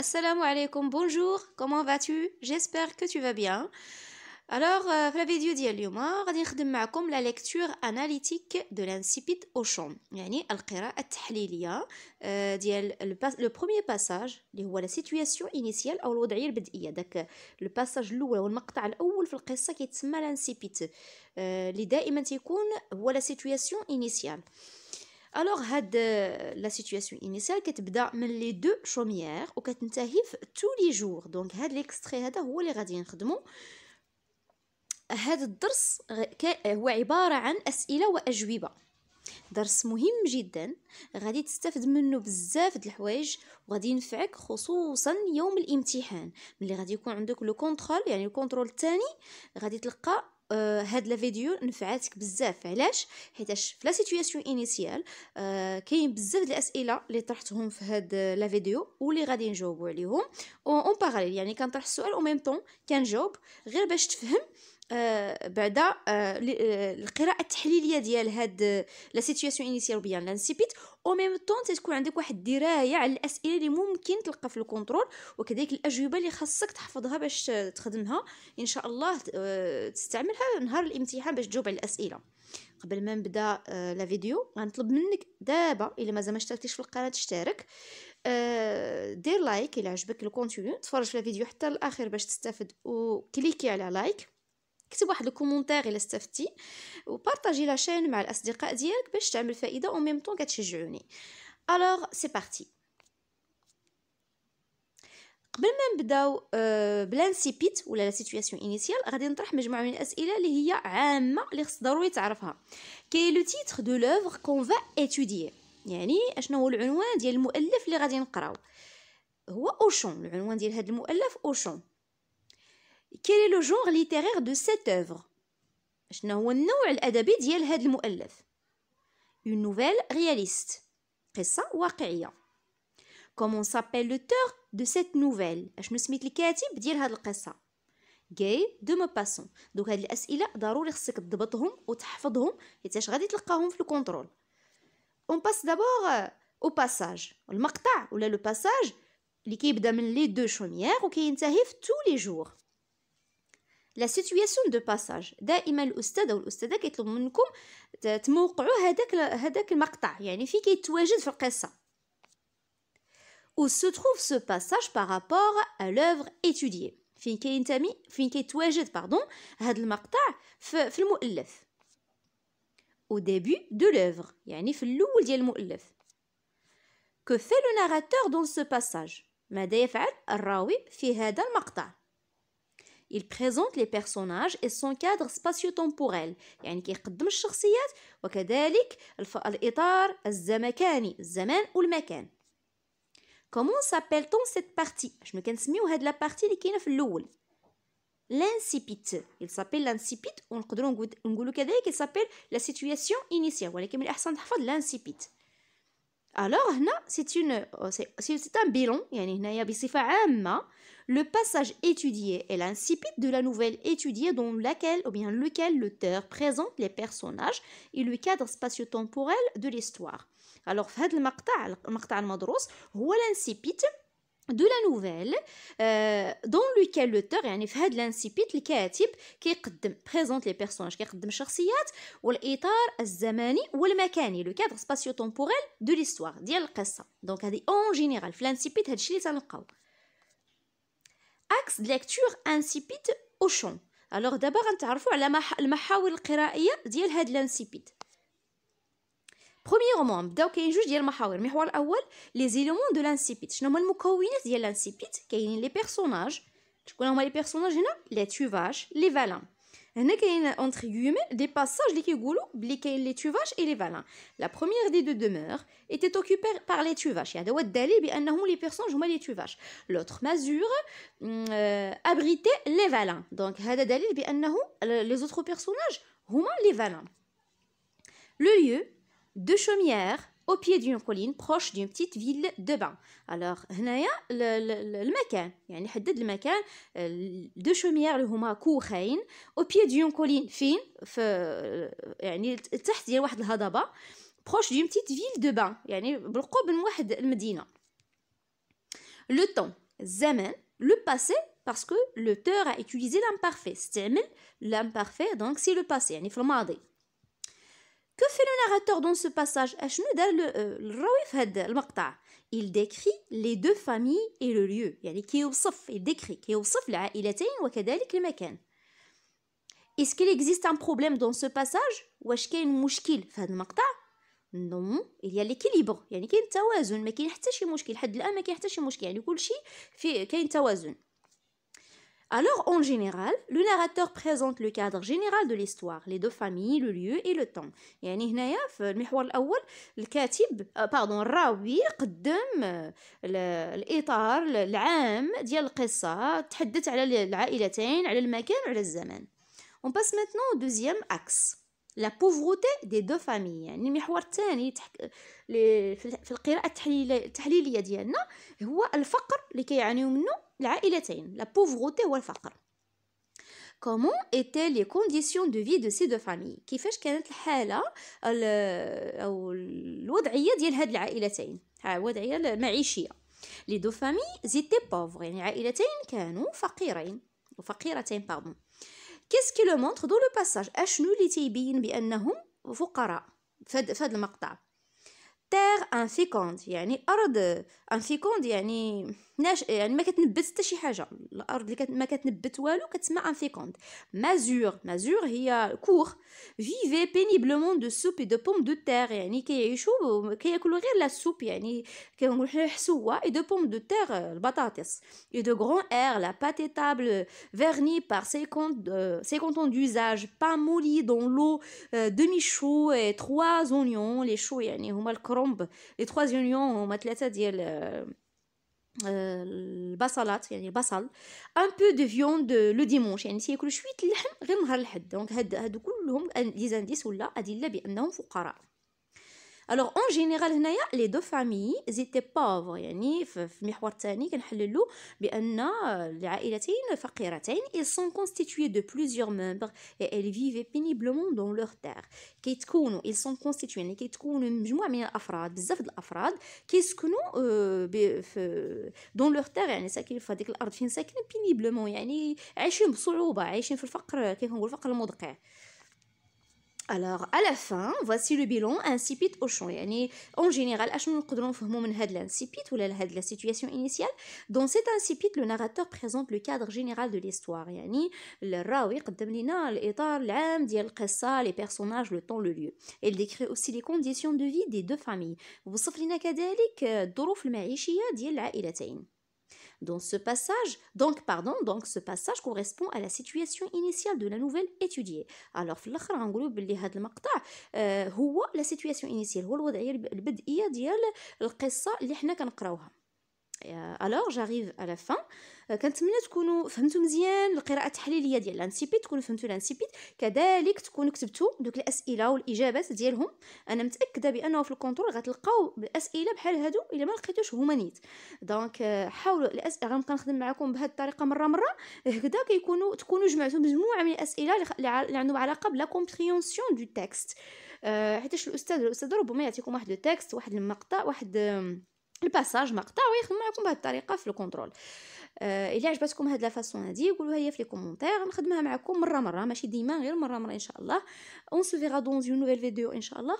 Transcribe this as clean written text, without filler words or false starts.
Assalamu alaikum, bonjour, comment vas-tu? J'espère que tu vas bien. Alors, في la vidéo ديال اليوم غادي نخدم معكم la lecture analytique de l'incipit au champ، يعني القراءة التحليلية ديال le premier passage اللي هو la situation initiale أو الوضعية البدئية. داك الباساج الأول والمقطع الأول في القصة كيتسمى الانسيبيت اللي دائما تيكون هو la situation initiale. Alors هاد لا سيتوياسيون انيسيال كتبدا من لي دو شوميير وكتنتهي في تو لي جور. دونك هاد ليكستري هذا هو اللي غادي نخدمو. هاد الدرس هو عباره عن اسئله واجوبه، درس مهم جدا غادي تستافد منه بزاف د الحوايج وغادي ينفعك خصوصا يوم الامتحان ملي غادي يكون عندك لو كونترول، يعني الكونترول الثاني غادي تلقى هاد لا فيديو نفعاتك بزاف. علاش؟ حيتاش في لا سيتوياسيون انيسيال كاين بزاف د الاسئله اللي طرحتهم في هاد لا فيديو واللي غادي نجاوبوا عليهم اون باراليل، يعني كنطرح السؤال او ميم طون كنجاوب غير باش تفهم بعد القراءه التحليليه ديال هاد لا سيتوياسيون انيسيال بيان لانسيبيت، او ميم طون تكون عندك واحد الدرايه على الاسئله اللي ممكن تلقى في الكونترول وكذلك الاجوبه اللي خاصك تحفظها باش تخدمها ان شاء الله تستعملها نهار الامتحان باش تجاوب على الاسئله. قبل ما نبدا لا فيديو غنطلب منك دابا الا مازال ما اشتركتيش في القناه تشترك، دير لايك الا عجبك الكونتوني، تفرج في الفيديو حتى الاخير باش تستافد وكليكي على لايك، كتب واحد الكومونتير الا استفدتي وبارطاجي لا شين مع الاصدقاء ديالك باش تعمل فائده او ميم طون كتشجعوني. الوغ سي بارتي. قبل ما نبداو بلانسيبيت ولا لا سيتوياسيون انيسيال غادي نطرح مجموعه من الاسئله اللي هي عامه اللي خص ضروري تعرفها. كاين لو تيتر دو لوفر كون فا اتوديي، يعني اشنو هو العنوان ديال المؤلف اللي غادي نقراو؟ هو اوشون. العنوان ديال هذا المؤلف اوشون. Quel est le genre littéraire de cette œuvre؟ شنو هو النوع الأدبي ديال هذا المؤلف؟ Une nouvelle réaliste، قصة واقعية. Comment s'appelle l'auteur de cette nouvelle؟ شنو سميت الكاتب ديال هذه القصة؟ Guy de Maupassant. دوك هاد الأسئلة ضروري خصك تضبطهم وتحفظهم حيتاش غادي تلقاهم في الكونترول. On passe d'abord au passage، المقطع ولا لو باساج اللي كيبدا من لي دو شوميير وكينتهي في tous les jours. لا سيتوياسيون دو باساج دائما الاستاذ او الاستاذه كيطلب منكم تموقعوا هذاك المقطع، يعني فين كيتواجد في القصه. où se trouve ce passage par rapport à l'œuvre étudiée؟ فين كيتواجد هذا المقطع في المؤلف. au début de l'œuvre، يعني في الاول ديال المؤلف. que fait le narrateur dans ce passage؟ ماذا يفعل الراوي في هذا المقطع؟ Il présente les personnages et son cadre spatio-temporel، يعني كيقدم الشخصيات وكذلك الإطار الزمكاني، الزمان والمكان. Comment s'appelle-t-on cette partie؟ شنو كنسميو هاد لا بارتي اللي كاينه في الاول؟ L'incipit. Il s'appelle l'incipit ونقدروا نقولوا كذلك il s'appelle la situation initiale، ولكن من الأحسن تحفظ l'incipit. Alors هنا c'est un bilan، يعني هنايا بصفة عامة le passage étudié est l'incipit de la nouvelle étudiée dans laquelle ou bien lequel l'auteur présente les personnages et le cadre spatio-temporel de l'histoire. Alors في هذا المقطع المدروس هو l'incipit de la nouvelle dans lequel l'auteur، يعني في هذا الانسيبيت الكاتب كيقدم présente les personnages، كيقدم الشخصيات والاطار الزماني والمكاني لو كادر سباسيو تمبوريل دو ليستوار ديال القصه. دونك هذه اون جينيرال في الانسيبيت هادشي اللي تنلقاو. اكس ليكتور انسيبيت او شون. الوغ دابا غنتعرفوا على المحاور القرائيه ديال هاد الانسيبيت. برومييرمون نبداو كاين جوج ديال المحاور. المحور الاول لي زيليمون دو لانسيبيت، شنو هما المكونات ديال لانسيبيت؟ كاينين لي بيرسوناج. شكون هما لي بيرسوناج هنا؟ لي توفاج لي فالان. هنا كاين اونتر غيومي دي باساج اللي كيقولوا بلي كاين لي توفاج اي لي فالان. لا بروميير دي دو دومور ايتي اوكوبي بار لي توفاج، يعني هذا هو الدليل بانهم لي بيرسوناج هما لي توفاج. لوتر مازور ابريتي لي فالان، دونك هذا دليل بانه لي زوتر بيرسوناج هما لي فالان. لو lieu de chaumières au pied d'une colline proche d'une petite ville de bain. Alors هنايا المكان، يعني حدد المكان. دو شوميير اللي هما كوخين au pied d'une colline، فين؟ في يعني تحت ديال واحد الهضبه. proche d'une petite ville de bain، يعني بالقرب من واحد المدينه. لو طون الزمن le passé parce que l'auteur a utilisé l'imparfait استعمل l'imparfait donc c'est le passé يعني في الماضي. Que fait le narrateur dans ce passage اشنو دار الراوي في هذا المقطع؟ il décrit les deux familles et le lieu يعني كيوصف كيوصف العائلتين وكذلك المكان. Est-ce qu'il existe un problème dans ce passage؟ واش كاين مشكل في هذا المقطع؟ non il y a l'équilibre يعني كاين توازن ما كاين حتى شي مشكل حد الآن ما كاين حتى شي مشكل يعني كل شيء فيه كاين توازن. Alors, en général, le narrateur présente le cadre général de l'histoire, les deux familles, le lieu et le temps. يعني هنايا في المحور الأول الكاتب الراوي قدم الإطار العام ديال القصة تحدث على العائلتين على المكان وعلى الزمان. On passe maintenant au deuxième axe. La pauvreté des deux familles يعني المحور الثاني في القراءة التحليلية ديالنا هو الفقر اللي كيعانيو منه العائلتين la pauvreté هو الفقر. Comment étaient les conditions de vie de ces deux familles؟ كيفاش كانت الحالة أو الوضعية ديال هاد العائلتين الوضعية المعيشية. Les deux familles étaient pauvres يعني عائلتين كانوا فقيرتين Qu'est-ce qui le montre dans le passage؟ أشنو اللي تيبين بأنهم فقراء في هذا المقطع؟ terre inféconde يعني أرض inféconde يعني يعني ما كتنبت حتى شي حاجة الأرض اللي ما كتنبت والو كتسمى inféconde. Masure هي كور vivait péniblement de soupe et de pommes de terre يعني كيعيشوا كياكلوا غير لا سوب يعني كنقولوا حنا حسوة et de pommes de terre البطاطس et de grands airs la pâte étable vernie par 50 ans d'usage pain molli dans l'eau demi-chou et 3 oignons les choux يعني هما الكرنب les 3 oignons هما 3 ديال البصلات يعني البصل un peu de viande le dimanche يعني تياكلوا شويه اللحم غير نهار الحد دونك هادو كلهم لي زانديس ولا ادله بانهم فقراء. Alors en général هنايا les deux familles étaient pauvres يعني في المحور الثاني كنحللوا بان العائلتين فقيرتين ils sont constitués de plusieurs membres et elles vivaient péniblement dans leur terre. ils sont constitués يعني كيتكونوا مجموعه من الافراد بزاف د الافراد كيسكنوا dans leur terre يعني ساكنين في هذيك الارض فين ساكنين péniblement يعني عايشين بصعوبه عايشين في الفقر كيف نقول الفقر المدقع. Alors, à la fin, voici le bilan incipit au champ. يعني en général, أشنو نقدروا نفهموا من هاد l'incipit ولا هاد la situation initiale. Dans cet incipit, le narrateur présente le cadre général de l'histoire. يعني الراوي قدم لنا الإطار العام ديال القصة, les personnages, le temps, le lieu. Il décrit aussi les conditions de vie des deux familles. وصف لنا كذلك الظروف المعيشية ديال العائلتين. Donc ce passage correspond à la situation initiale de la nouvelle étudiée. Alors في الاخر غنقولوا باللي هذا المقطع هو la situation initiale هو الوضعيه البدئيه ديال القصه اللي حنا كنقراوها. Alors j'arrive à la fin. كنتمنى تكونوا فهمتوا مزيان القراءه التحليليه ديال لانسيبيت تكونوا فهمتوا لانسيبيت كذلك تكونوا كتبتوا دوك الاسئله والاجابات ديالهم. انا متاكده بانه في الكونترول غتلقاو اسئله بحال هادو الا ما لقيتوش هما نيت دونك حاولوا الاسئله غنبقى نخدم معكم بهذه الطريقه مره هكذا تكونوا جمعتوا مجموعه من الاسئله اللي عندهم علاقه بلا كومبريونسيون دو تكست حيتاش الاستاذ ربما يعطيكم واحد لو تكست واحد المقطع واحد الباساج مقطع ويخدم معكم بهذه الطريقه في الكونترول. الا عجبتكم هاد لا فاصون هادي قولوها هي في لي كومونتير نخدمها معكم مره ماشي ديما غير مره ان شاء الله. On se verra dans une nouvelle vidéo ان شاء الله.